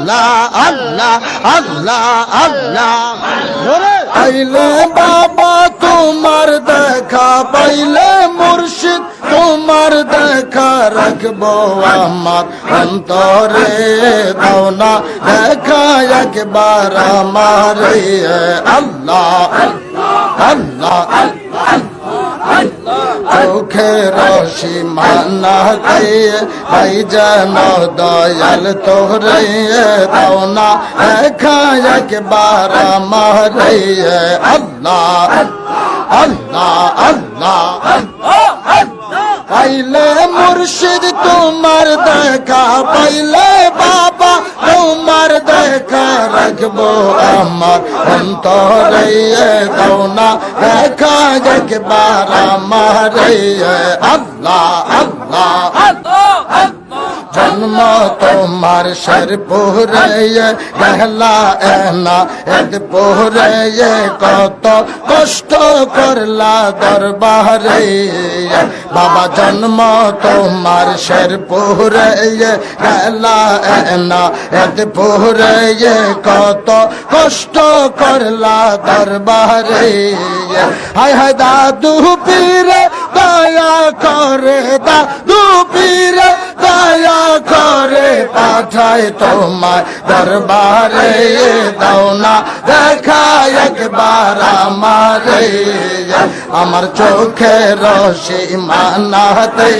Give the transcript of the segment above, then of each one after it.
আল্লাহ আল্লাহ আল্লাহ আল্লাহ আইলে বাবা তোমার দেখা পাইলে মুর্শিদ তোমার দেখা রাখবো আমার অন্তরে দাও না দেখা একবার আমার আল্লাহ আল্লাহ চোখে রশি মানাতে ভাই যেন দয়াল তোরে দাও না দেখা একবার আমার আল্লাহ আল্লাহ আল্লাহ পাইলে মুর্শিদ তোমার দেখা পাইলে বাবা তোমার দেখা রাখবো আমার অন্তরে দাও না দেখা একবার আমার আল্লাহ আল্লাহ জন্ম তোমার শেরপুরে গহলা এনা এদপুরে কত কষ্ট করলা দরবারে বাবা জন্ম তোমার শেরপুরে গহলা এনা এদপুরে কত কষ্ট করলা দরবারে হায় হায় দাদু পীরে দয়া করে দাদু পীরে দয়া করে পাঠায় তোমার দরবারে দাও না দেখা একবার আমারে আমার চোখে রশি মানাতে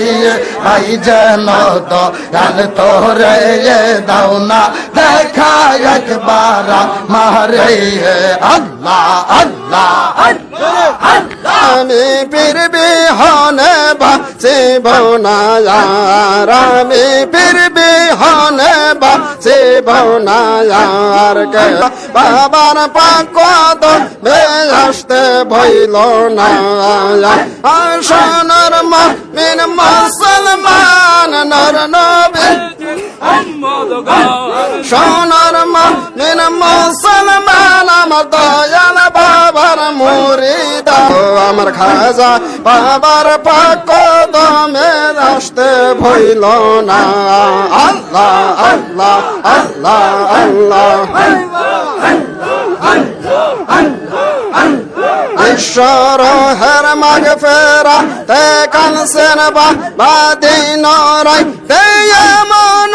ভাই যেন দয়াল তোরে দাও না দেখা একবার আমারে আল্লাহ আল্লাহ আমি পীর বিহনে বাঁচিব না আমি পীর বিহনে বাঁচিব না কে বাবার পাকদ আসতে ভইল না সোনার মুমিন মুসলমান নর নবী সোনার মুমিন মুসলমান আমার দয়াল বাবার মুরিদ আমার খাজা বাবার পাকদ আসতে ভইল না আল্লাহ আল্লাহ আল্লাহ আল্লাহ ঈশ্বর হের মাগ ফেরা তে কানসেন বা দিন রাই তে মন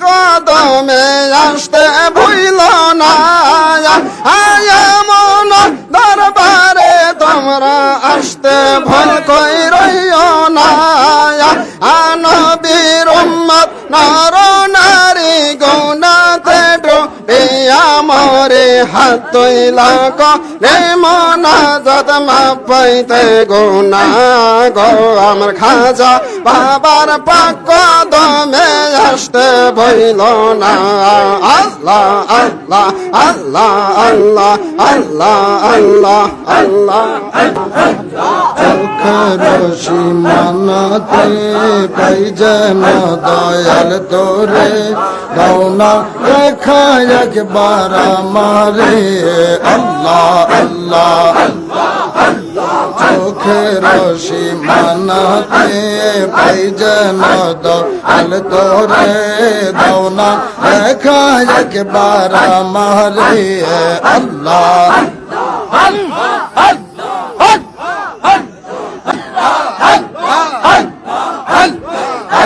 কদমে আসতে ভইল না মন দরবারে তোমরা আসতে ভুল কই রইও না নবীর উম্মত নর নারী গুনাতে ডুবিয়া মরে হাত তৈলা রে মোনাজাত মাপ পাইতে গুনা গো আমার খাজা বাবার পাকদমে আসতে ভইল না আল্লাহ আল্লাহ আল্লাহ আল্লাহ আল্লাহ আল্লাহ আল্লাহ চোখে রশি মানাতে পাই যেন দয়াল তোরে দাও না দেখা একবার আমারে আল্লাহ আল্লাহ চোখে রশি মানাতে পাই যেন দয়াল তোরে দাও না দেখা একবার আমারে আল্লাহ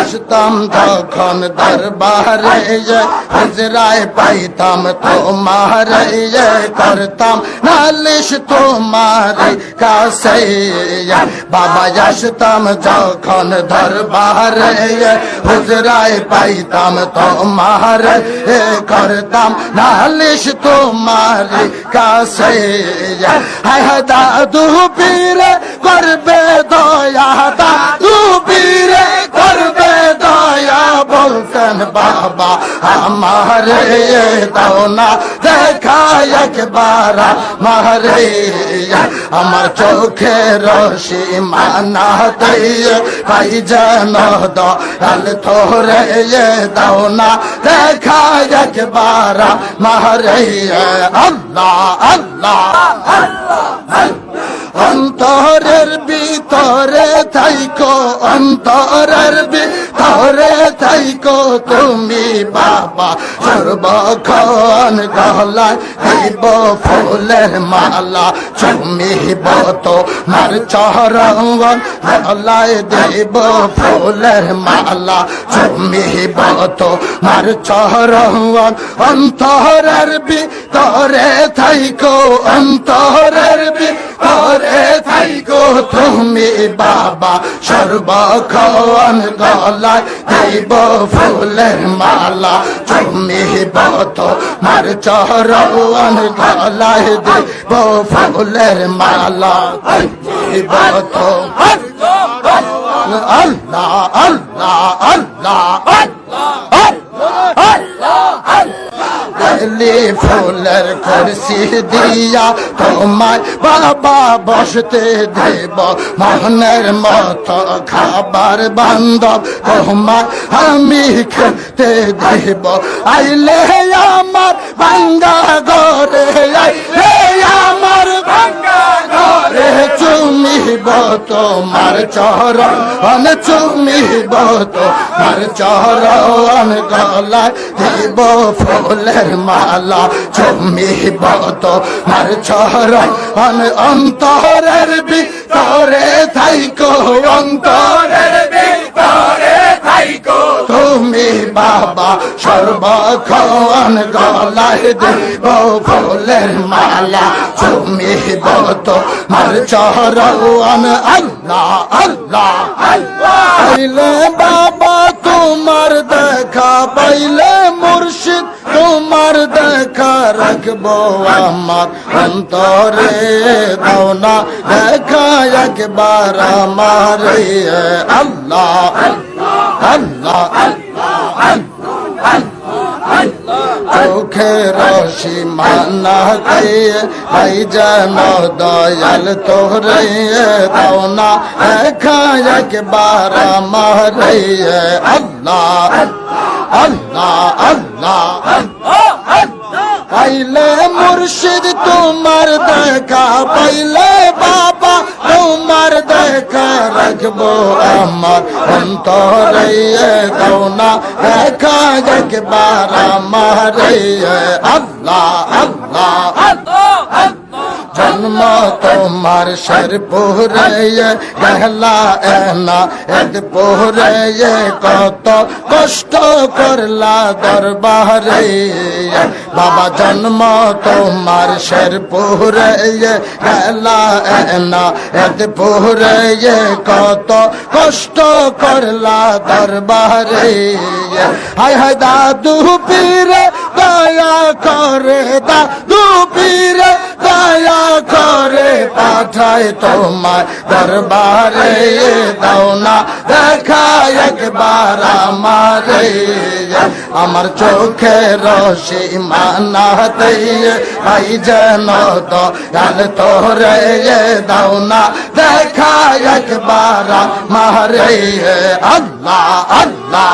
আসতাম তখন দরবারে হাজরায় পাইতাম তোমারে করতাম নালিশ তোমার কাছে বাবা আসতাম যখন দরবারে হাজরায় পাইতাম তোমারে করতাম নালিশ তোমার কাছে হায় হায় দাদু পীরে করবে দয়া দাদু পীরে করবে দয়া বলতেন বাবা আমারে দাও না দেখা একবার আমারে আমার চোখে রশি মানাতে পাই যেন দয়াল তোরে দাও না দেখা একবার মারে আল্লাহ আল্লাহ অন্তরের ভিতরে থাইকো অন্তরের ভিতরে থাইকো তুমি বাবা সর্বক্ষণ গলায় দিব ফুলের মালা চুমিব তোমার চরণ গলায় দিব ফুলের মালা চুমিব তোমার চরণ অন্তরের ভিতরে থাইকো অন্তরের ভিতরে থাইকো তুমি বাবা সর্বক্ষণ গলায় দিব ফুলের মালা চুমিব তোমার চরণ গলায় দিব ফুলের মালা দিব আল্লাহ আল্লাহ আল্লাহ ফুলের কুরসি দিয়া তোমায় বাবা বসতে দেব মনের মতো খাবার বান্ধব তোমায় আমি খেতে দেব আইলে আমার ভাঙ্গা ঘরে আইলে আমার ভাঙ্গা ঘরে চুমিব তোমার চরণ চুমিব তোমার চরণ গলায় দিব ফুলের মালা চুমিব তোমার চরণ অন্তরের ভিতরে থাইকো অন্তরের ভিতরে থাইকো তুমি বাবা সর্বক্ষণ গলায় দিব ফুলের মালা চুমিব তোমার চরণ আল্লাহ আল্লাহ পাইলে বাবা তোমার দেখা পাইলে মুর্শিদ তোমার দেখা রাখবো আমার অন্তরে দাও না দেখা একবার আমার আল্লাহ আল্লাহ চোখে রশি মানা ভাই যেন দয়াল তোরে দাও না দেখা একবার আমার আল্লাহ আল্লাহ আল্লাহ পাইলে মুর্শিদ তোমার দেখা পাইলে বাবা তোমার দেখা রাখবো আমার অন্তরে দাও না দেখা একবার আমার আল্লাহ আল্লাহ জন্ম তোমার শেরপুরে গহলা এনা এদপুরে কত কষ্ট করলা দরবারে বাবা জন্ম তোমার শেরপুরে গহলা এনা এদপুরে কত কষ্ট করলা দরবারে হায় হায় দাদু পীরে দয়া করে দাদু পীরে দয়া করে পাঠায় তোমার দরবারে দাও না দেখা একবার আমারে আমার চোখে রশি মানাতে ভাই যেন দয়াল তোরে দাও না দেখা একবার আমারে আল্লাহ আল্লাহ